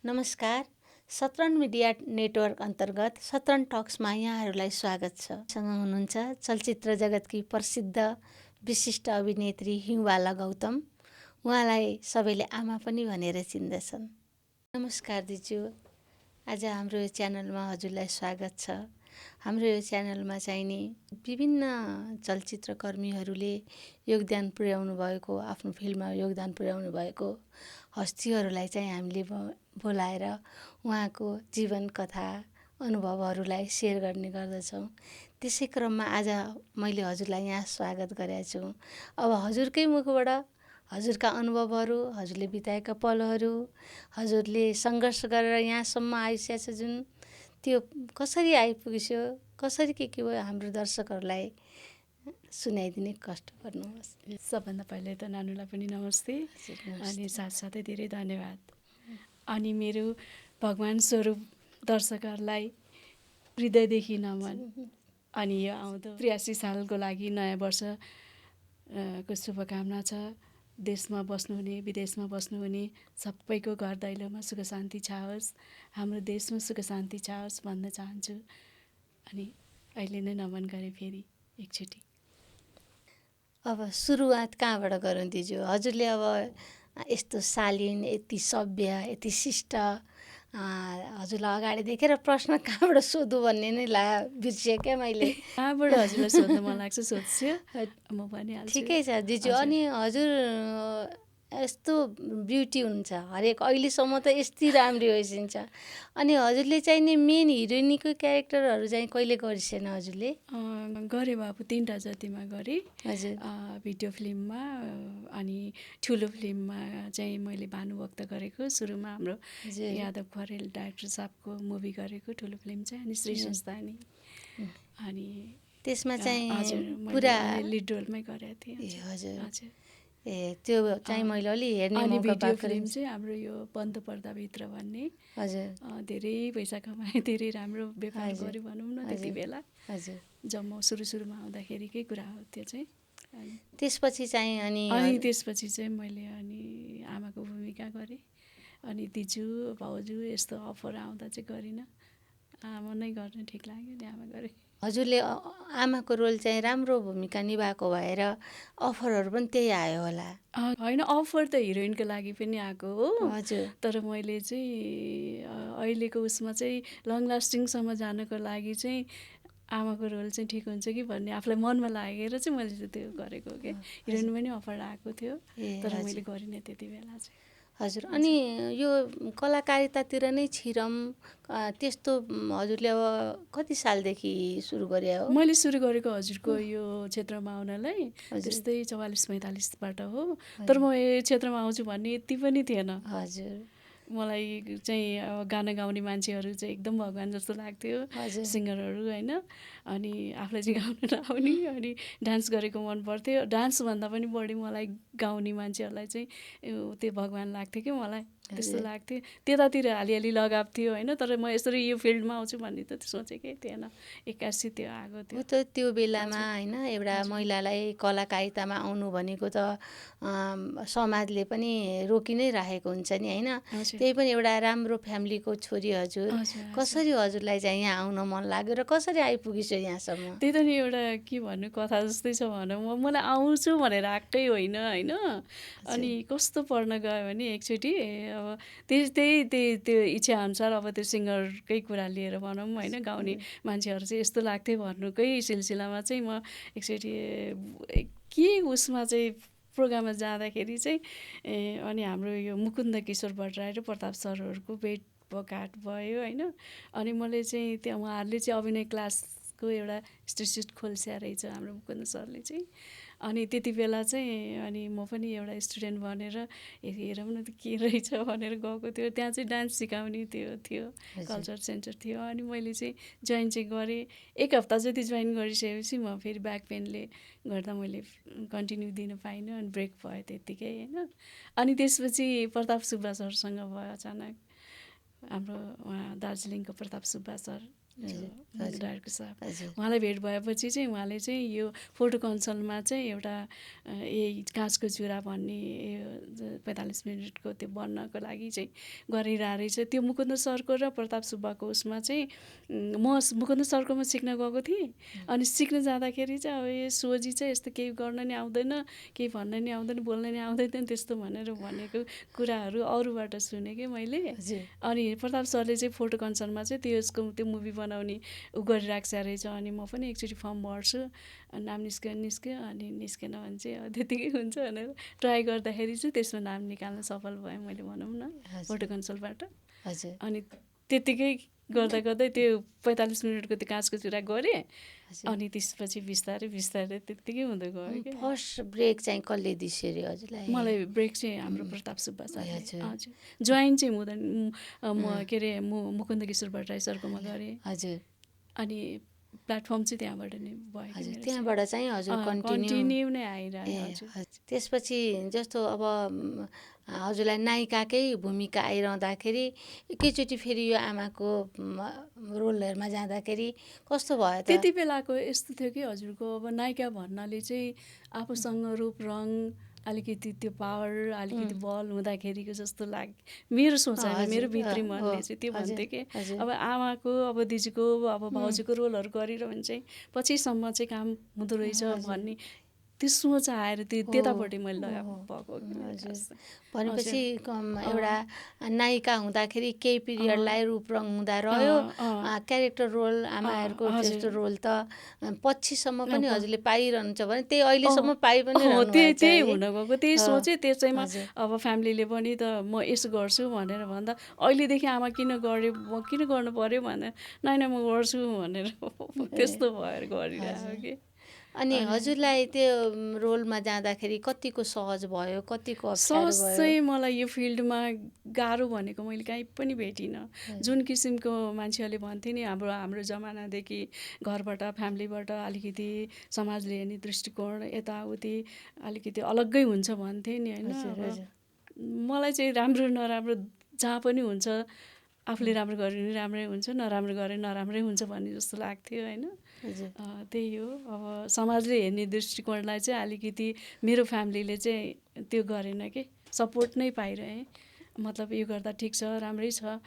नमस्कार। सत्रन media network अन्तर्गत सत्रन टक्समा यहाँहरूलाई स्वागत छ। सँग हुनुहुन्छ चलचित्र जगतकी प्रसिद्ध विशिष्ट अभिनेत्री हिउँवाला गौतम। उहाँलाई सबैले आमा पनि भनेर चिन्दछन्। नमस्कार दिजु। आज हाम्रो यो च्यानलमा हजुरलाई स्वागत छ। हाम्रो यो च्यानलमा चाहिँ नि विभिन्न चलचित्रकर्मीहरूले योगदान पुर्याउनु भएको, आफ्नो फिल्ममा योगदान पुर्याउनु भएको हस्तीहरूलाई चाहिँ हामीले बोलाएर उहाँको जीवन कथा अनुभवहरूलाई सेयर गर्ने गर्दछौँ। त्यसै क्रममा आज मैले हजुरलाई यहाँ स्वागत गरेको छु। अब हजुरकै मुखबाट हजुरका अनुभवहरू, हजुरले बिताएका पलहरू, हजुरले सङ्घर्ष गरेर यहाँसम्म आइसकेको छ जुन, त्यो कसरी आइपुग्यो, कसरी के भयो, हाम्रो दर्शकहरूलाई सुनाइदिने कष्ट गर्नुहोस्। सबभन्दा पहिले त नानुलाई पनि नमस्ते अनि साथसाथै धेरै धन्यवाद। अनि मेरो भगवान स्वरूप दर्शकहरूलाई हृदयदेखि नमन। अनि यो आउँदो 83 सालको लागि नयाँ वर्ष को शुभकामना छ। देशमा बस्नुहुने, विदेशमा बस्नुहुने सबैको घर दैलोमा सुख शान्ति छाओस्, हाम्रो देशमा सुख शान्ति छाओस् भन्न चाहन्छु। अनि अहिले नै नमन गरेँ फेरि एकचोटि। अब सुरुवात कहाँबाट गरौँ दिजु? हजुरले अब यस्तो शालीन, यति सभ्य, यति शिष्ट, हजुरलाई अगाडि देखेर प्रश्न कहाँबाट सोधु भन्ने नै बिर्सेँ क्या मैले। कहाँबाट हजुरलाई सोध्नु मन लाग्छ सोध्छु, म भनिहाल्छु। ठिकै छ दिजु। अनि हजुर यस्तो ब्युटी हुन्छ, हरेक अहिलेसम्म त यति राम्री होइसिन्छ। अनि हजुरले चाहिँ नि मेन हिरोइनीको क्यारेक्टरहरू चाहिँ कहिले गरिसेन हजुरले? गरेँ बाबु, 3टा जतिमा गरेँ हजुर। भिडियो फिल्ममा। अनि ठुलो फिल्ममा चाहिँ मैले भानुभक्त गरेको, सुरुमा हाम्रो यादव खरेल डाइरेक्टर साहबको मुभी गरेको ठुलो फिल्म चाहिँ, अनि श्री संस्थानी। अनि त्यसमा चाहिँ हजुर पुरा लिड रोलमै गरेको थिएँ। हजुर हजुर। त्यो चाहिँ मैले अलि हेर्ने अनि मौका भिडियो पाएको। फिल्म चाहिँ हाम्रो यो बन्द पर्दाभित्र भन्ने, हजुर धेरै पैसा कमाएँ, धेरै राम्रो व्यापार गऱ्यो भनौँ न त्यति बेला। हजुर। जब म सुरुमा आउँदाखेरिकै कुरा हो त्यो चाहिँ। त्यसपछि चाहिँ अनि त्यसपछि चाहिँ मैले अनि आमाको भूमिका गरेँ। अनि दिजु भाउजू यस्तो अफर आउँदा चाहिँ गरिनँ, आमा नै गर्न ठिक लाग्यो नि आमा गरेँ। हजुरले आमाको रोल चाहिँ राम्रो भूमिका निभाएको भएर अफरहरू पनि त्यही आयो होला? होइन, अफर त हिरोइनको लागि पनि आएको हो। हजुर। तर मैले चाहिँ अहिलेको उसमा चाहिँ लङ लास्टिङसम्म जानको लागि चाहिँ आमाको रोल चाहिँ ठिक हुन्छ कि भन्ने आफूलाई मनमा लागेर चाहिँ मैले चाहिँ त्यो गरेको हो कि। हिरोइन पनि अफर आएको थियो, तर मैले गरिनँ त्यति बेला चाहिँ। हजुर। अनि यो कलाकारितातिर नै छिरम त्यस्तो हजुरले अब कति सालदेखि सुरु गरे हो? मैले सुरु गरेको हजुरको यो क्षेत्रमा आउनलाई त्यस्तै 44-45बाट हो। तर म यो क्षेत्रमा आउँछु भन्ने यति पनि थिएन। हजुर। मलाई चाहिँ अब गाना गाउने मान्छेहरू चाहिँ एकदम भगवान् जस्तो लाग्थ्यो, सिङ्गरहरू होइन। अनि आफूलाई चाहिँ गाउन नआउने, अनि डान्स गरेको मन पर्थ्यो। डान्सभन्दा पनि बढी मलाई गाउने मान्छेहरूलाई चाहिँ त्यो भगवान् लाग्थ्यो कि मलाई, त्यस्तो लाग्थ्यो। त्यतातिर अलिअलि लगाव थियो होइन, तर म यसरी यो फिल्डमा आउँछु भन्ने त सोचेकै थिएन। 81 त्यो आएको थियो। त त्यो बेलामा होइन, एउटा महिलालाई कलाकारितामा आउनु भनेको त समाजले पनि रोकि नै राखेको हुन्छ नि होइन। त्यही पनि एउटा राम्रो फ्यामिलीको छोरी हजुर, कसरी हजुरलाई चाहिँ यहाँ आउन मन लाग्यो र कसरी आइपुगिसो यहाँसम्म? त्यही त नि, एउटा के भन्नु, कथा जस्तै छ भनौँ। मलाई आउँछु भनेर आएकै होइन होइन। अनि कस्तो पढ्न गयो भने एकचोटि अब त्यो इच्छाअनुसार अब त्यो सिङ्गरकै कुरा लिएर भनौँ होइन, गाउने मान्छेहरू चाहिँ यस्तो लाग्थ्यो भन्नुकै सिलसिलामा चाहिँ म एकचोटि के उसमा चाहिँ प्रोग्राममा जाँदाखेरि चाहिँ अनि हाम्रो यो मुकुन्द किशोर भट्टराई र प्रताप सरहरूको भेटघाट भयो होइन। अनि मैले चाहिँ त्यहाँ उहाँहरूले चाहिँ अभिनय क्लासको एउटा इन्स्टिट्युट खोल्स्या रहेछ हाम्रो मुकुन्द सरले चाहिँ। अनि त्यति बेला चाहिँ अनि म पनि एउटा स्टुडेन्ट बनेर हेरौँ न त के रहेछ भनेर गएको थियो। त्यहाँ चाहिँ डान्स सिकाउने त्यो थियो, कल्चर सेन्टर थियो। अनि मैले चाहिँ जोइन चाहिँ गरेँ। 1 हप्ता जति जोइन गरिसकेपछि म फेरि ब्याक पेनले गर्दा मैले कन्टिन्यू दिन पाइनँ, अनि ब्रेक भयो त्यत्तिकै होइन। अनि त्यसपछि प्रताप सुब्बा सरसँग भयो अचानक। हाम्रो उहाँ दार्जिलिङको प्रताप सुब्बा सर डाइरेक्टर साहब। हजुर उहाँलाई भेट भएपछि चाहिँ उहाँले चाहिँ यो फोटो कन्सल्टमा चाहिँ एउटा यही काँचको चुरा भन्ने 45 मिनटको त्यो बन्नको लागि चाहिँ गरिरहेको रहेछ। त्यो मुकुन्द सरको र प्रताप सुब्बाको उसमा चाहिँ म मुकुन्द सरकोमा सिक्न गएको थिएँ। अनि सिक्न जाँदाखेरि चाहिँ अब यो सोझी चाहिँ यस्तो केही गर्न नि आउँदैन, केही भन्न नि आउँदैन, बोल्न नि आउँदैन त्यस्तो भनेर भनेको कुराहरू अरूबाट सुनेँ कि मैले। अनि प्रताप सरले चाहिँ फोटो कन्सर्टमा चाहिँ त्यो मुभी बनाउने ऊ गरिराख्छ रहेछ। अनि म पनि एकचोटि फर्म भर्छु, नाम निस्क्यो अनि निस्केन भने चाहिँ त्यतिकै हुन्छ भनेर ट्राई गर्दाखेरि चाहिँ त्यसमा नाम निकाल्न सफल भएँ मैले भनौँ न फोटो कन्सल्टबाट। अनि त्यतिकै गर्दा गर्दै त्यो 45 मिनटको त्यो काँचको चुरा गरेँ। अनि त्यसपछि बिस्तारै बिस्तारै त्यत्तिकै हुँदै गयो कि। फर्स्ट ब्रेक चाहिँ कसले दिस्यो अरे हजुरलाई? मलाई ब्रेक चाहिँ हाम्रो प्रताप सुब्बा सरले। हजुर जोइन चाहिँ के अरे मुकुन्द किशोर भट्टराई सरकोमा गरेँ। हजुर अनि प्लेटफर्म चाहिँ त्यहाँबाट नै भयो। त्यहाँबाट चाहिँ हजुर कन्टिन्यू नै आइरह्यो। त्यसपछि जस्तो अब हजुरलाई नायिकाकै भूमिका आइरहँदाखेरि एकैचोटि फेरि यो आमाको रोलहरूमा जाँदाखेरि कस्तो भयो त? त्यति बेलाको यस्तो थियो कि हजुरको अब नायिका भन्नाले चाहिँ आफूसँग रूप रङ अलिकति त्यो पावर अलिकति बल हुँदाखेरिको जस्तो मेरो सोचाइमा मेरो भित्री मनले चाहिँ त्यो भन्थ्यो कि अब आमाको अब दिदीको अब भाउजूको रोलहरू गरिरह्यो भने चाहिँ पछिसम्म चाहिँ काम हुँदो रहेछ भन्ने त्यो सोच आएर त्यतापट्टि मैले लगाएको। भनेपछि एउटा नायिका हुँदाखेरि केही पिरियडलाई रूप रङ हुँदा रह्यो, क्यारेक्टर रोल आमाहरूको त्यस्तो रोल त पछिसम्म पनि हजुरले पाइरहन्छ भने त्यही अहिलेसम्म पाइ पनि त्यही हुन गएको त्यही सोचेँ। त्यसैमा अब फ्यामिलीले पनि त म यसो गर्छु भनेर भन्दा अहिलेदेखि आमा किन गरेँ म किन गर्नु पर्यो भनेर नाइन म गर्छु भनेर त्यस्तो भएर गरिरहेको कि। अनि हजुरलाई त्यो रोलमा जाँदाखेरि कतिको सहज भयो, कतिको अप्ठ्यारो भयो? सहज चाहिँ मलाई यो फिल्डमा गाह्रो भनेको मैले कहीँ पनि भेटिनँ। जुन किसिमको मान्छेहरूले भन्थे नि हाम्रो जमानादेखि घरबाट फ्यामिलीबाट अलिकति समाजले हेर्ने दृष्टिकोण यताउति अलिकति अलग्गै हुन्छ भन्थे नि होइन। मलाई चाहिँ राम्रो नराम्रो जहाँ पनि हुन्छ, आफूले राम्रो गरे पनि राम्रै हुन्छ, नराम्रो गरे नराम्रै हुन्छ भन्ने जस्तो लाग्थ्यो होइन। त्यही हो अब समाजले हेर्ने दृष्टिकोणलाई चाहिँ अलिकति मेरो फ्यामिलीले चाहिँ त्यो गरेन कि सपोर्ट नै पाइरहेँ। मतलब यो गर्दा ठिक छ, राम्रै छ,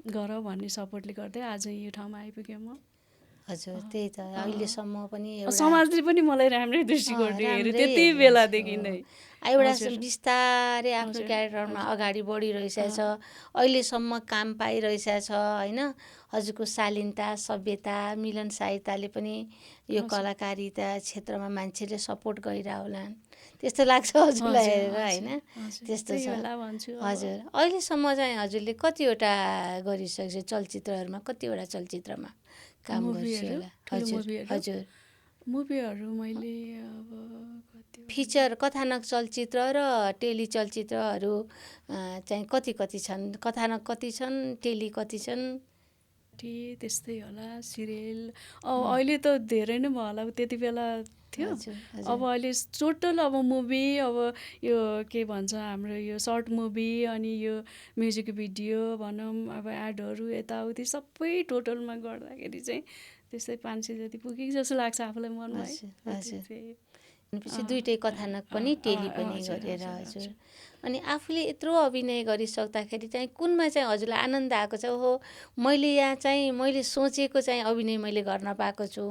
गर भन्ने सपोर्टले गर्दै आज यो ठाउँमा आइपुगेँ म। हजुर त्यही त अहिलेसम्म पनि समाजले पनि मलाई राम्रै दृष्टिकोणले हेऱ्यो त्यति बेलादेखि नै। एउटा बिस्तारै आफ्नो क्यारेक्टरमा अगाडि बढिरहेछ, अहिलेसम्म काम पाइरहेछ होइन। हजुरको शालीनता, सभ्यता, मिलनसारताले पनि यो कलाकारिता क्षेत्रमा मान्छेले सपोर्ट गरिरह होलान् त्यस्तो लाग्छ हजुरलाई हेरेर होइन? त्यस्तो छ हजुर। अहिलेसम्म चाहिँ हजुरले कतिवटा गरिसकेको चलचित्रहरूमा, कतिवटा चलचित्रमा काम गर्छु होला? हजुर मुभीहरू मैले अब फिचर कथानक चलचित्र र टेली चलचित्रहरू चाहिँ कति छन्? कथानक कति छन्, टेली कति छन्? त्यस्तै होला। सिरियल अहिले त धेरै नै भयो होला, त्यति बेला थियो। अब अहिले टोटल अब मुभी अब यो के भन्छ हाम्रो यो सर्ट मुभी अनि यो म्युजिक भिडियो भनौँ अब एडहरू यताउति सबै टोटलमा गर्दाखेरि चाहिँ त्यस्तै 500 जति पुगेको जस्तो लाग्छ आफूलाई मनमा। भनेपछि दुइटै कथानक पनि टेली पनि गरेर हजुर। अनि आफूले यत्रो अभिनय गरिसक्दाखेरि चाहिँ कुनमा चाहिँ हजुरलाई आनन्द आएको छ? हो मैले यहाँ चाहिँ मैले सोचेको चाहिँ अभिनय मैले गर्न पाएको छु,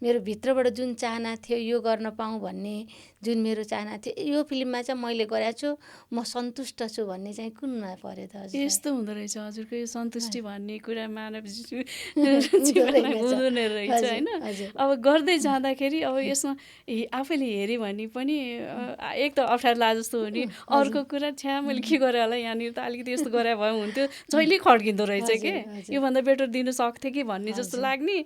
मेरो भित्रबाट जुन चाहना थियो यो गर्न पाऊँ भन्ने जुन मेरो चाहना थियो यो फिल्ममा चाहिँ मैले गरेको छु, म सन्तुष्ट छु भन्ने चाहिँ कुनमा पर्यो त हजुर? यस्तो हुँदो रहेछ हजुरको यो सन्तुष्टि भन्ने कुरा मानव हुँदैन रहेछ होइन। अब गर्दै जाँदाखेरि अब यसमा आफैले हेऱ्यो भने पनि एक त अप्ठ्यारो लाज जस्तो हो नि, अर्को कुरा छ्या मैले के गरेँ होला यहाँनिर त अलिकति यस्तो गरे भए हुन्थ्यो जहिले खड्किँदो रहेछ कि योभन्दा बेटर दिनु सक्थेँ कि भन्ने जस्तो लाग्ने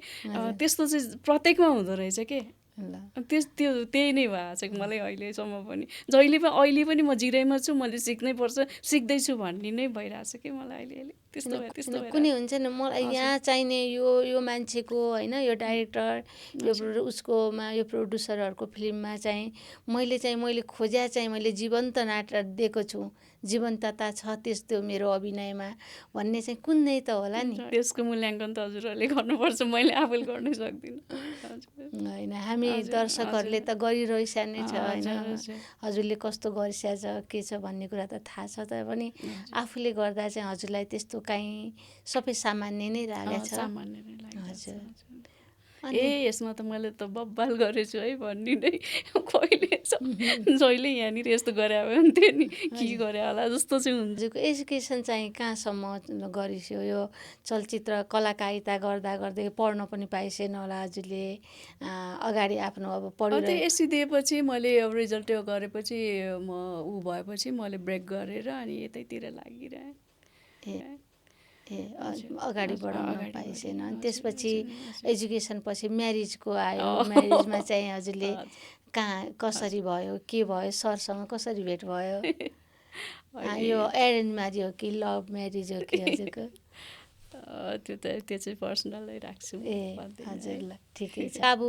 त्यस्तो चाहिँ प्रत्येकमा हुँदो रहेछ कि। त्यही नै भएको छ मलाई अहिलेसम्म पनि। अहिले पनि म जिराइमा छु, मैले सिक्नै पर्छ, सिक्दैछु भन्ने नै भइरहेछ कि मलाई अहिले। त्यस्तो भएर त्यस्तो भएर कुनै हुन्छ नि मलाई यहाँ चाहिने यो मान्छेको होइन यो डाइरेक्टर यो उसकोमा यो प्रोड्युसरहरूको फिल्ममा चाहिँ मैले खोज्या चाहिँ मैले जीवन्त नाटक दिएको छु, जीवन्तता छ त्यो मेरो अभिनयमा भन्ने चाहिँ कुनै त होला नि। त्यसको मूल्याङ्कन त हजुरहरूले गर्नुपर्छ, मैले आफूले गर्नै सक्दिनँ। होइन हामी दर्शकहरूले त गरिरहेछ नै छ होइन, हजुरले कस्तो गरिस्या छ के छ भन्ने कुरा त थाहा छ, तर पनि आफूले गर्दा चाहिँ हजुरलाई त्यस्तो काहीँ सबै सामान्य नै लागेको छ? सामान्य नै लागेको छ। हजुर। यसमा त मैले त बब्बाल गरेछु है भन्ने नै कहिले जहिले यहाँनिर यस्तो गरे हुन्थ्यो नि के गरे होला जस्तो चाहिँ हुन्छ। हजुरको एजुकेसन चाहिँ कहाँसम्म गरिस्यो? यो चलचित्र कलाकारिता गर्दा गर्दै पढ्न पनि पाइसेन होला हजुरले, अगाडि आफ्नो अब त्यो एससी दिएपछि मैले अब रिजल्ट गरेपछि म भएपछि मैले ब्रेक गरेर अनि यतैतिर लागिरहेँ। अगाडि बढाउन पाइसेन। अनि त्यसपछि एजुकेसन पछि म्यारिजको आयो, म्यारिजमा चाहिँ हजुरले कहाँ कसरी भयो, के भयो, सरसँग कसरी भेट भयो? यो एरेन्ज म्यारिज हो कि लभ म्यारिज हो कि हजुरको? त्यो चाहिँ पर्सनलै राख्छु। हजुर ल ठिकै छ। बाबु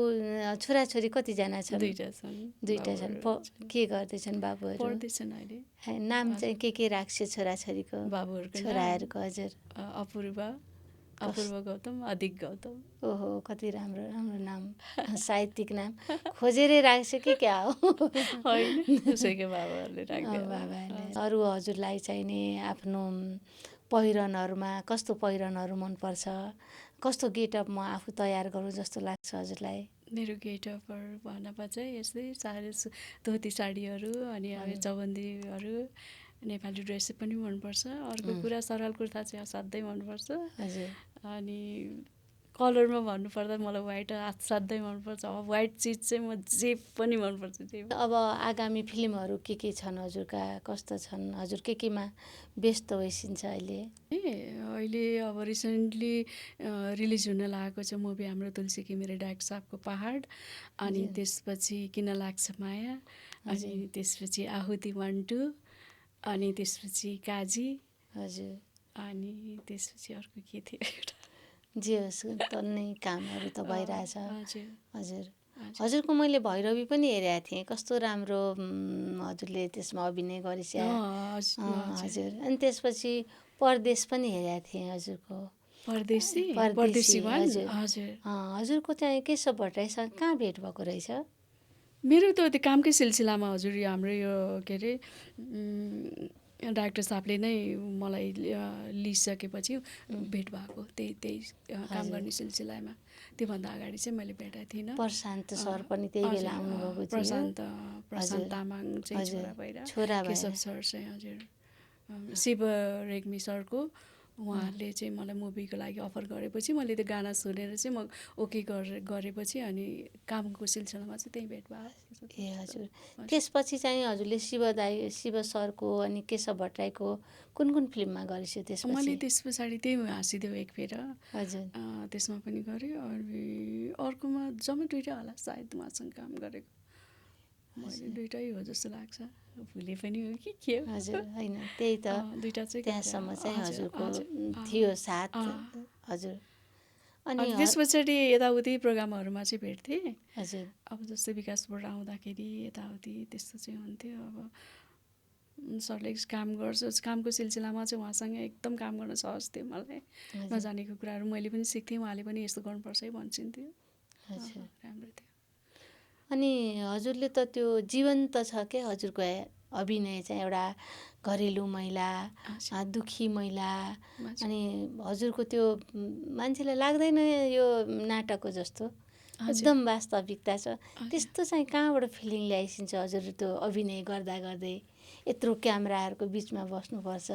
छोराछोरी कतिजना छन्? दुईटा छन्। के गर्दैछन् बाबुहरू? पढ्दैछन् अहिले। नाम चाहिँ के राख्छ छोराछोरीको? बाबुहरूको छोराहरूको हजुर? अपूर्व गौतम, अधिक गौतम। ओहो कति राम्रो राम्रो नाम, साहित्यिक नाम खोजेरै राख्छ कि क्या हो? होइन उसैको बाबाहरूले राख्दै। बाबाले अरू हजुरलाई चाहिने आफ्नो पहिरनहरूमा कस्तो पहिरनहरू मनपर्छ? कस्तो गेटअप म आफू तयार गरौँ जस्तो लाग्छ हजुरलाई? मेरो गेटअपहरू भन्नमा चाहिँ यस्तै धोती साडीहरू अनि अब चौबन्दीहरू, नेपाली ड्रेस पनि मनपर्छ। अर्को कुरा सरल कुर्ता चाहिँ असाध्यै मनपर्छ। अनि कलरमा भन्नुपर्दा मलाई व्हाइट असाध्यै मनपर्छ। अब व्हाइट चिज चाहिँ म जे पनि मनपर्छ। अब आगामी फिल्महरू के छन् हजुरका, कस्तो छन्? हजुर केमा व्यस्त भइसिन्छ अहिले? अहिले अब रिसेन्टली रिलिज हुन लागेको छ मुभी हाम्रो तुलसी घिमिरे डाइरेक्टर साहबको पहाड, अनि त्यसपछि किन लाग्छ माया, अनि त्यसपछि आहुति 1, 2, अनि त्यसपछि काजी, हजुर, अनि त्यसपछि अर्को के थियो एउटा, जे होस् टन्नै कामहरू त भइरहेछ। हजुर हजुरको मैले भैरवी पनि हेरेको थिएँ, कस्तो राम्रो हजुरले त्यसमा अभिनय गरिस्या। हजुर अनि त्यसपछि परदेश पनि हेरेको थिएँ हजुरको। परदेशी हजुर। हजुरको चाहिँ केशव भट्टराईसँग कहाँ भेट भएको रहेछ? मेरो त त्यो कामकै सिलसिलामा हजुर, यो हाम्रो यो के अरे डाक्टर साहबले नै मलाई लिइसकेपछि भेट भएको, त्यही काम गर्ने सिलसिलामा। त्योभन्दा अगाडि चाहिँ मैले भेटेको थिइनँ। प्रशान्त सर पनि त्यही बेला आउनुभएको थियो। प्रशान्त तामाङ चाहिँ छोरा भएर, केशव सर चाहिँ हजुर शिव रेग्मी सरको, उहाँहरूले चाहिँ मलाई मुभीको लागि अफर गरेपछि मैले त्यो गाना सुनेर चाहिँ म ओके गरेपछि अनि कामको सिलसिलामा चाहिँ त्यही भेट भयो। हजुर त्यसपछि चाहिँ हजुरले शिव सरको अनि केशव भट्टराईको कुन फिल्ममा गरिस्यो त्यसपछि? मैले त्यस पछाडि त्यही हाँसिदेऊ एक फेर, हजुर त्यसमा पनि गरेँ। अनि अर्कोमा जम्मै 2टा होला सायद उहाँसँग काम गरेको, मैले 2टै हो जस्तो लाग्छ, भुले पनि हो कि के हो। हजुर होइन त्यही त 2टा चाहिँ त्यहाँसम्म चाहिँ हजुरको थियो साथ। हजुर अनि त्यस पछाडि यताउति प्रोग्रामहरूमा चाहिँ भेट्थेँ। हजुर अब जस्तै विकासबाट आउँदाखेरि यताउति त्यस्तो चाहिँ हुन्थ्यो। अब सरले काम गर्छ, कामको सिलसिलामा चाहिँ उहाँसँग एकदम काम गर्न सहज थियो। मलाई नजानेको कुराहरू मैले पनि सिक्थेँ, उहाँले पनि यस्तो गर्नुपर्छ है भन्छन्थ्यो। हजुर राम्रो थियो। अनि हजुरले त त्यो जीवन्त छ क्या हजुरको अभिनय चाहिँ, एउटा घरेलु महिला, दुखी महिला, अनि हजुरको त्यो मान्छेलाई लाग्दैन यो नाटकको जस्तो, एकदम वास्तविकता छ। त्यस्तो चाहिँ कहाँबाट फिलिङ ल्याइसिन्छ हजुर त्यो अभिनय गर्दा गर्दै? यत्रो क्यामेराहरूको बिचमा बस्नुपर्छ,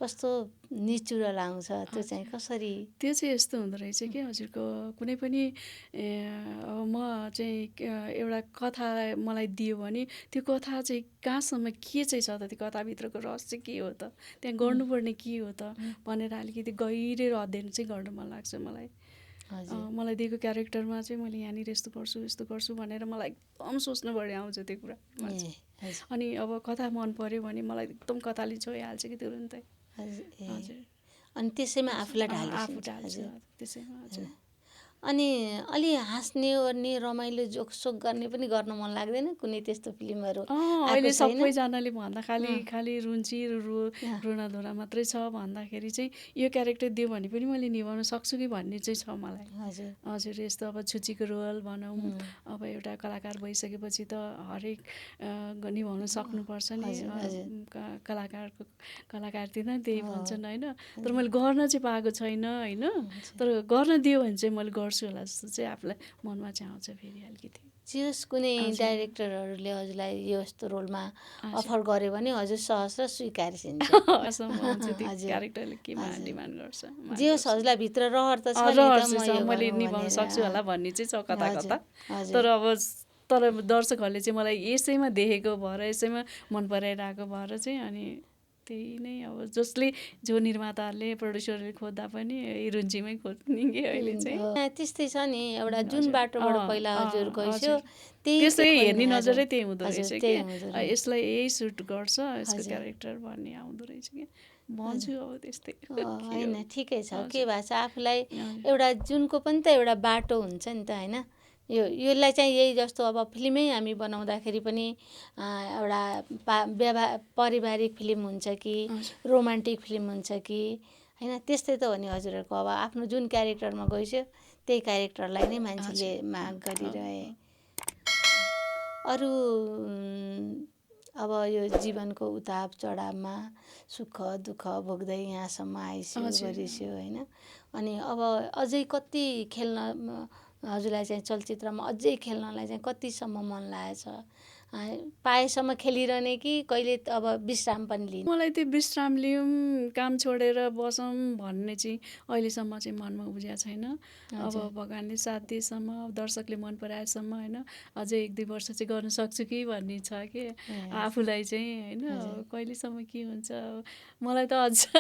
कस्तो नेचुरल आउँछ त्यो चाहिँ कसरी? त्यो चाहिँ यस्तो हुँदो रहेछ कि हजुरको कुनै पनि अब म चाहिँ एउटा कथा मलाई दियो भने त्यो कथा चाहिँ कहाँसम्म के चाहिँ छ त, त्यो कथाभित्रको रहस्य के हो त, त्यहाँ गर्नुपर्ने के हो त भनेर अलिकति गहिरो अध्ययन चाहिँ गर्न मन लाग्छ मलाई। मलाई दिएको क्यारेक्टरमा चाहिँ मैले यहाँनिर यस्तो गर्छु भनेर मलाई एकदम सोच्नु बढी आउँछ त्यो कुरा। अनि अब कथा मन पर्यो भने मलाई एकदम कथाले छोइहाल्छ कि तुरुन्तै। हजुर अनि त्यसैमा आफूलाई आफू ढालिसिन्छ। ढाल्छु हजुर। त्यसैमा हजुर। अनि अलि हाँस्ने ओर्ने रमाइलो जोकसोक गर्ने पनि गर्न मन लाग्दैन कुनै त्यस्तो फिल्महरू आएको अहिले छैन? सबैजनाले भन्दा खालि रुन्ची रुनाधुरा मात्रै छ भन्दाखेरि चाहिँ यो क्यारेक्टर दियो भने पनि मैले निभाउन सक्छु कि भन्ने चाहिँ छ मलाई। हजुर। हजुर यस्तो अब छुचीको रोल भनौँ, अब एउटा कलाकार भइसकेपछि त हरेक निभाउन सक्नुपर्छ नि। हजुर, हजुर। कलाकारतिर त्यही भन्छन् होइन। तर मैले गर्न चाहिँ पाएको छैन होइन। तर गर्न दियो भने चाहिँ मैले गर्छु होला जस्तो चाहिँ आफूलाई मनमा चाहिँ आउँछ फेरि अलिकति। जे होस् कुनै डाइरेक्टरहरूले हजुरलाई यो यस्तो रोलमा अफर गर्यो भने हजुर सहस्र स्वीकार्छिन्छ। असम्म हुन्छ त्यो क्यारेक्टरले केमा डिमान्ड गर्छ। जे होस् हजुरलाई भित्र रहर त छ नि रहर त, म चाहिँ छ, यो मैले गरौँ निभाउन भनेर। सक्छु होला भन्ने चाहिँ छ कता हजुर, कता। हजुर। तर दर्शकहरूले चाहिँ मलाई यसैमा देखेको भएर यसैमा मन पराइरहेको भएर चाहिँ अनि त्यही नै अब जो निर्माताहरूले प्रड्युसरले खोज्दा पनि रुन्चीमै खोज्ने कि अहिले चाहिँ। त्यस्तै छ नि एउटा जुन बाटोबाट पहिला हजुर गइस्यो त्यसै चाहिँ हेर्ने नजरै त्यही हुँदो हजुर, रहेछ त्यही कि हुँदो रहेछ। यसलाई यही सुट गर्छ यसको हजुर। क्यारेक्टर भन्ने आउँदो रहेछ कि भन्छु अब त्यस्तै। होइन ठिकै छ, के भएको छ आफूलाई एउटा जुनको पनि त एउटा बाटो हुन्छ नि त होइन। यसलाई चाहिँ यही जस्तो अब फिल्मै हामी बनाउँदाखेरि पनि एउटा पारिवारिक फिल्म हुन्छ कि रोमान्टिक फिल्म हुन्छ कि होइन, त्यस्तै त हो नि हजुरहरूको। अब आफ्नो जुन क्यारेक्टरमा गइस्यो त्यही क्यारेक्टरलाई नै मान्छेले माग गरिरहे। अरू अब यो जीवनको उताप चढावमा सुख दुःख भोग्दै यहाँसम्म आइस्यो गरिस्यो होइन। अनि अब अझै कति खेल्न हजुरलाई चाहिँ चलचित्रमा अझै खेल्नलाई चाहिँ कतिसम्म मन लागेको छ? पाएसम्म खेलिरहने कि कहिले अब विश्राम पनि लिने? मलाई त्यो विश्राम लिउँ काम छोडेर बसौँ भन्ने चाहिँ अहिलेसम्म चाहिँ मनमा उब्जिएको छैन। अब भगवान्ले साथ दिएसम्म दर्शकले मन पराएसम्म होइन अझै 1-2 वर्ष चाहिँ गर्न सक्छु कि भन्ने छ कि आफूलाई चाहिँ होइन। कहिलेसम्म के हुन्छ मलाई त अझ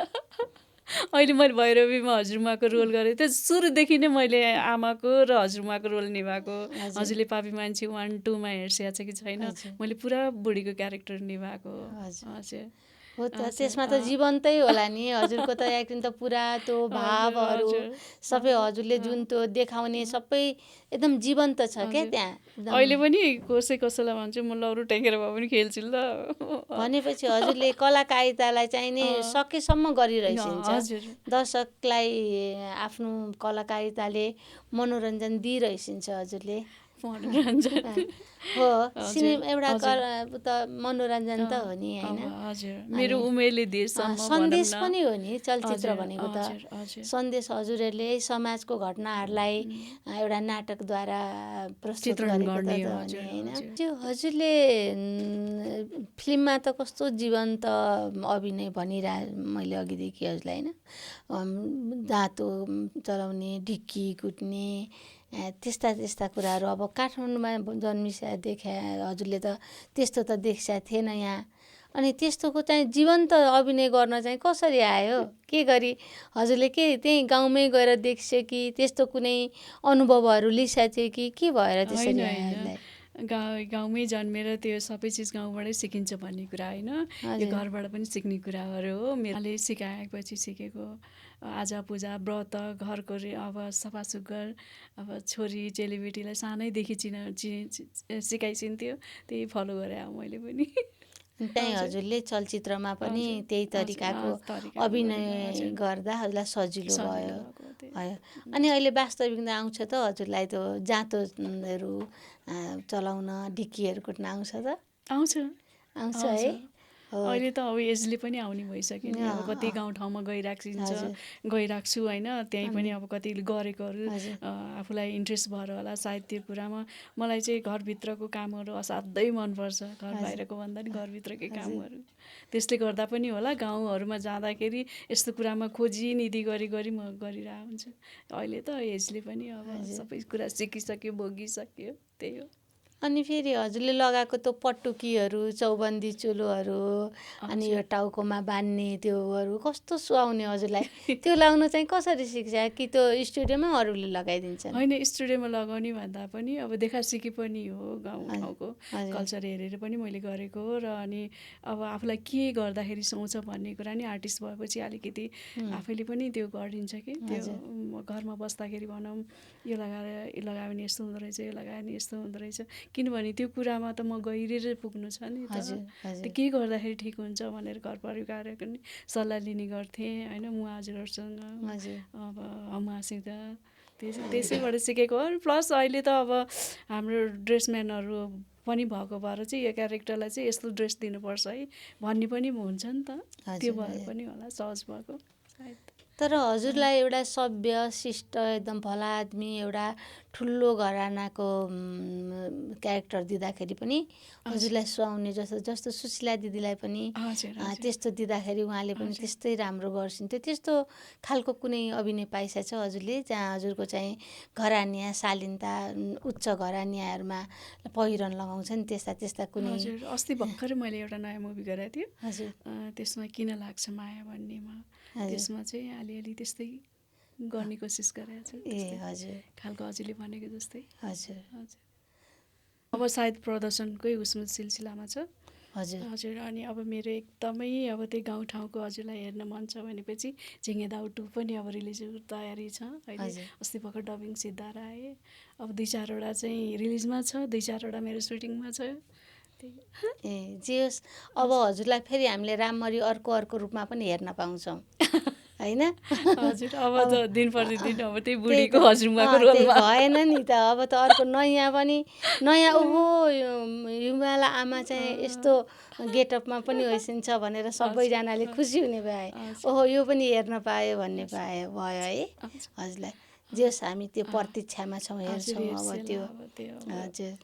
अहिले मैले भैरवीमा हजुरमाको रोल गरेँ त्यो सुरुदेखि नै मैले आमाको र हजुरमाको रोल निभाएको। हजुरले पापी मान्छे 1, 2 मा हेर्सिया छ कि छैन, मैले पुरा बुढीको क्यारेक्टर निभाएको। हजुर हो त, त्यसमा त जीवन्तै होला नि हजुरको त एक्टिङ त पुरा त्यो भावहरू सबै हजुरले जुन त्यो देखाउने सबै एकदम जीवन्त छ क्या त्यहाँ। अहिले पनि कसैलाई भन्छु म लौरो टेकेर भए पनि खेल्छु ल भनेपछि हजुरले कलाकारितालाई चाहिँ नि सकेसम्म गरिरहेछिन्छ। दर्शकलाई आफ्नो कलाकारिताले मनोरञ्जन दिइरहेछिन्छ हजुरले। मनोरञ्जन हो, सिनेमा एउटा त मनोरञ्जन त हो नि होइन। मेरो उमेरले देशसम्म सन्देश पनि हो नि चलचित्र भनेको त। सन्देश हजुरहरूले समाजको घटनाहरूलाई एउटा नाटकद्वारा प्रस्तुत गरेको त हो नि होइन। त्यो हजुरले फिल्ममा त कस्तो जीवन्त अभिनय मैले अघिदेखि हजुरलाई होइन दाँतो चलाउने ढिक्की कुट्ने त्यस्ता कुराहरू अब काठमाडौँमा जन्मिसा देखा हजुरले त त्यस्तो त देख्या थिएन यहाँ। अनि त्यस्तोको चाहिँ जीवन्त अभिनय गर्न चाहिँ कसरी आयो? के गरी हजुरले के त्यहीँ गाउँमै गएर देख्छ कि त्यस्तो कुनै अनुभवहरू लिइसक्यो कि के भएर त्यसरी आयो? गाउँमै जन्मेर त्यो सबै चिज गाउँबाटै सिकिन्छ भन्ने कुरा होइन, यो घरबाट पनि सिक्ने कुराहरू हो। मेरोले सिकाएपछि सिकेको आजा पूजा व्रत घरको अब सफा सुग्घर अब छोरी चेलीबेटीलाई सानैदेखि सिकाइसिन्थ्यो, त्यही फलो गरेँ मैले पनि। त्यही हजुरले चलचित्रमा पनि त्यही तरिकाको अभिनय गर्दा हजुरलाई सजिलो भयो। अनि अहिले वास्तविकता आउँछ त हजुरलाई त्यो जाँतोहरू चलाउन ढिक्कीहरू कुट्न आउँछ त? आउँछ है। अहिले त अब एजले पनि आउने भइसक्यो नि। अब कति गाउँठाउँमा गइरहेको छु होइन, त्यहीँ पनि अब कति गरेकोहरू आफूलाई इन्ट्रेस्ट भएर होला सायद त्यो कुरामा। मलाई चाहिँ घरभित्रको कामहरू असाध्यै मनपर्छ, घर बाहिरको भन्दा नि घरभित्रकै कामहरू। त्यसले गर्दा पनि होला गाउँहरूमा जाँदाखेरि यस्तो कुरामा खोजिनिधि गरी म गरिरहेको हुन्छु। अहिले त एजले पनि अब सबै कुरा सिकिसक्यो भोगिसक्यो, त्यही हो। अनि फेरि हजुरले लगाएको त्यो पटुकीहरू चौबन्दी चोलोहरू अनि यो टाउकोमा बान्ने त्योहरू कस्तो सुहाउने हजुरलाई त्यो लाउन चाहिँ कसरी सिक्छ कि त्यो स्टुडियोमा अरूले लगाइदिन्छन् होइन स्टुडियोमा लगाउने भन्दा पनि अब देखासिकी पनि हो गाउँठाउँको हजुर। कल्चर हेरेर पनि मैले गरेको हो र अनि अब आफूलाई के गर्दाखेरि सुहाउँछ भन्ने कुरा नि आर्टिस्ट भएपछि अलिकति आफैले पनि त्यो गरिन्छ कि त्यो घरमा बस्दाखेरि भनौँ यो लगायो भने यस्तो हुँदो रहेछ यो लगायो भने यस्तो हुँदो रहेछ किनभने त्यो कुरामा त म गहिरेर पुग्नु छ नि त त्यो के गर्दाखेरि ठिक हुन्छ भनेर घर परिवार पनि सल्लाह लिने गर्थेँ होइन म हजुरहरूसँग अब उहाँसित त्यसैबाट सिकेको हो प्लस अहिले त अब हाम्रो ड्रेसम्यानहरू पनि भएको भएर चाहिँ यो क्यारेक्टरलाई चाहिँ यस्तो ड्रेस दिनुपर्छ है भन्ने पनि हुन्छ नि त त्यो भएर पनि होला सहज भएको सायद तर हजुरलाई एउटा सभ्य शिष्ट एकदम भला आदमी एउटा ठुलो घरानाको क्यारेक्टर दिँदाखेरि पनि हजुरलाई सुहाउने जस्तो सुशीला दिदीलाई पनि त्यस्तो दिँदाखेरि उहाँले पनि त्यस्तै राम्रो गर्छिन्थ्यो त्यस्तो खालको कुनै अभिनय पाइसकेछ हजुरले जहाँ हजुरको चाहिँ घरानिया शालीनता उच्च घरानियाहरूमा पहिरन लगाउँछ नि त्यस्ता कुनै हजुर अस्ति भर्खरै मैले एउटा नयाँ मुभी गरेको थिएँ हजुर त्यसमा किन लाग्छ माया भन्नेमा त्यसमा चाहिँ अलिअलि त्यस्तै गर्ने कोसिस गरेको छु ए हजुर खालको हजुरले भनेको जस्तै हजुर हजुर अब सायद प्रदर्शनकै उसमा सिलसिलामा छ हजुर हजुर अनि अब मेरो एकदमै अब त्यही गाउँठाउँको हजुरलाई हेर्न मन छ भनेपछि झिङ्गे दाउ 2 पनि अब रिलिज तयारी छ अहिले अस्ति भर्खर डबिङ सिद्धाएर आएँ अब 2-4वटा चाहिँ रिलिजमा छ 2-4वटा मेरो सुटिङमा छ ए जे होस् अब हजुरलाई फेरि हामीले राममरी अर्को रूपमा पनि हेर्न पाउँछौँ होइन हजुर अब त दिन प्रतिदिन अब त्यही बुढीको हजुरमाको रोलमा भएन नि त अब त अर्को नयाँ ओहो हिमाला आमा चाहिँ यस्तो गेटअपमा पनि होइसिन्छ भनेर सबैजनाले खुसी हुने भए ओहो यो पनि हेर्न पायो भन्ने भयो है हजुरलाई जे होस् हामी त्यो प्रतीक्षामा छौँ हेर्छौँ अब त्यो हजुर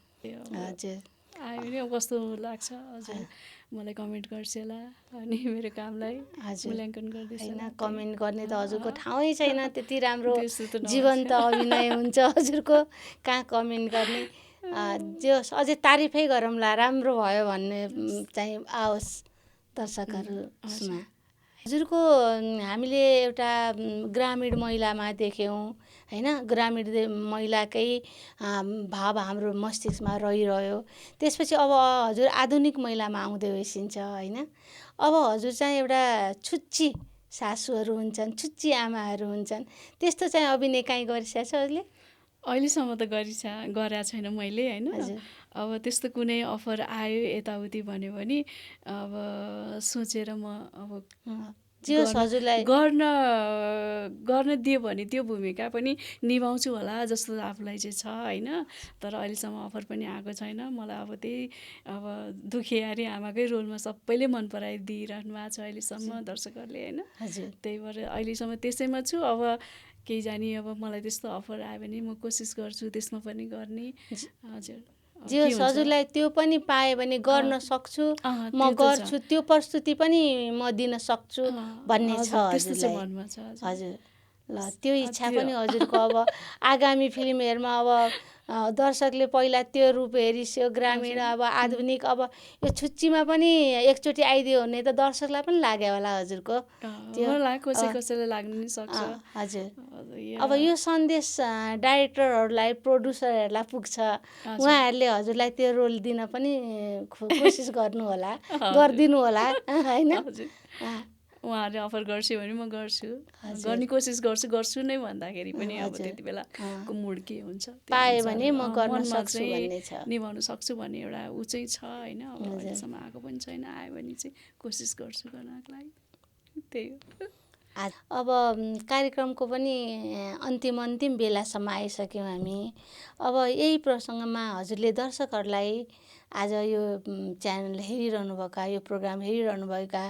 हजुर आयो भने कस्तो लाग्छ हजुर मलाई कमेन्ट गर्छ होला अनि मेरो कामलाई मूल्याङ्कन गर्दैछ होइन कमेन्ट गर्ने त हजुरको ठाउँै छैन त्यति राम्रो जीवन्त अभिनय हुन्छ हजुरको कहाँ कमेन्ट गर्ने जो अझै तारिफै गरौँला राम्रो भयो भन्ने चाहिँ आओस् दर्शकहरूमा हजुरको हामीले एउटा ग्रामीण महिलामा देख्यौँ होइन ग्रामीण महिलाकै भाव हाम्रो मस्तिष्कमा रहिरह्यो त्यसपछि अब हजुर आधुनिक महिलामा आउँदै होइसिन्छ होइन अब हजुर चाहिँ एउटा छुच्ची सासूहरू हुन्छन् छुच्ची आमाहरू हुन्छन् त्यस्तो चाहिँ अभिनय काहीँ गरिसकेको छ हजुरले अहिलेसम्म त गरेको छैन मैले होइन अब त्यस्तो कुनै अफर आयो यताउति भन्यो भने अब सोचेर म अब हजुरलाई गर्न दियो भने त्यो भूमिका पनि निभाउँछु होला जस्तो आफूलाई चाहिँ छ होइन तर अहिलेसम्म अफर पनि आएको छैन मलाई अब त्यही अब दुखियारी आमाकै रोलमा सबैले मन पराइदिइरहनु भएको छ अहिलेसम्म दर्शकहरूले होइन त्यही भएर अहिलेसम्म त्यसैमा छु अब केही जानी अब मलाई त्यस्तो अफर आयो भने म कोसिस गर्छु त्यसमा पनि गर्ने हजुर जे हजुरलाई त्यो पनि पाएँ भने गर्न सक्छु म गर्छु त्यो प्रस्तुति पनि म दिन सक्छु भन्ने छ हजुरलाई हजुर ल त्यो इच्छा पनि हजुरको अब आगामी फिल्महरूमा अब दर्शकले पहिला त्यो रूप हेरिस्यो ग्रामीण अब आधुनिक अब यो छुच्चीमा पनि एकचोटि आइदियो भने त दर्शकलाई पनि लाग्यो होला हजुरको कसैले लाग्न नि सक्छ हजुर अब यो सन्देश डाइरेक्टरहरूलाई प्रोड्युसरहरूलाई पुग्छ उहाँहरूले हजुरलाई त्यो रोल दिन पनि कोसिस गर्नु होला गरिदिनु होला होइन उहाँहरूले अफर गर्छु भने म गर्छु गर्ने कोसिस गर्छु नै भन्दाखेरि पनि अब त्यति बेलाको मुड के हुन्छ पाएँ भने म गर्न सक्छु भन्ने छ निभाउन सक्छु भन्ने एउटा ऊ चाहिँ छ होइन अब अहिलेसम्म आएको पनि छैन आयो भने चाहिँ कोसिस गर्छु गर्नको लागि त्यही हो अब कार्यक्रमको पनि अन्तिम बेलासम्म आइसक्यौँ हामी अब यही प्रसङ्गमा हजुरले दर्शकहरूलाई आज यो च्यानल हेरिरहनुभएका यो प्रोग्राम हेरिरहनुभएका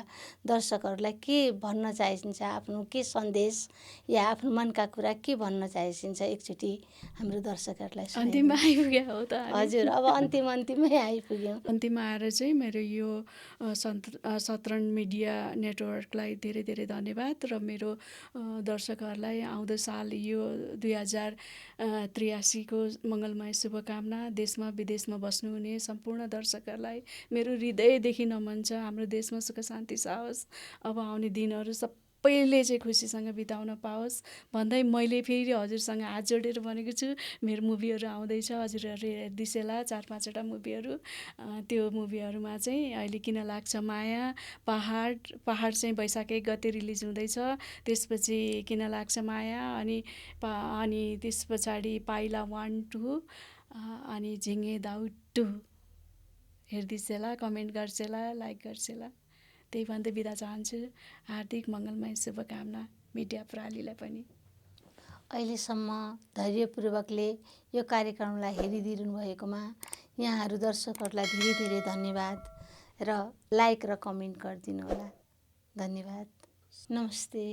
दर्शकहरूलाई के भन्न चाहन्छ, आफ्नो के सन्देश या आफ्नो मनका कुरा के भन्न चाहन्छ एकचोटि हाम्रो दर्शकहरूलाई अन्तिममा आइपुग्यो हो त हामी। हजुर, अब अन्तिममै आइपुग्यौँ। अन्तिममा आएर चाहिँ मेरो यो सतरन मिडिया नेटवर्कलाई धेरै धेरै धन्यवाद र मेरो दर्शकहरूलाई आउँदो साल यो 2083को मङ्गलमय शुभकामना। देशमा विदेशमा बस्नुहुने सम्पूर्ण दर्शकहरूलाई मेरो हृदयदेखि नमन छ। हाम्रो देशमा सुख शान्ति साओस्, अब आउने दिनहरू सबैले चाहिँ खुसीसँग बिताउन पाओस् भन्दै मैले फेरि हजुरसँग हात जोडेर भनेको छु, मेरो मुभीहरू आउँदैछ, हजुरहरूले हेरिदिसेला 4-5वटा मुभीहरू। त्यो मुभीहरूमा चाहिँ अहिले किन लाग्छ माया, पहाड चाहिँ वैशाख 1 गते रिलिज हुँदैछ। त्यसपछि किन लाग्छ माया, अनि त्यस पछाडि पाइला 1, 2 अनि झिङ्गे दाउ 2 हेरिदिसेला, कमेन्ट गर्छेला, लाइक गर्छेला। त्यही भन्दै बिदा चाहन्छु। हार्दिक मङ्गलमय शुभकामना मिडिया प्रणालीलाई पनि। अहिलेसम्म धैर्यपूर्वकले यो कार्यक्रमलाई हेरिदिनु भएकोमा यहाँहरू दर्शकहरूलाई धेरै धेरै धन्यवाद र लाइक र कमेन्ट गरिदिनु होला। धन्यवाद। नमस्ते।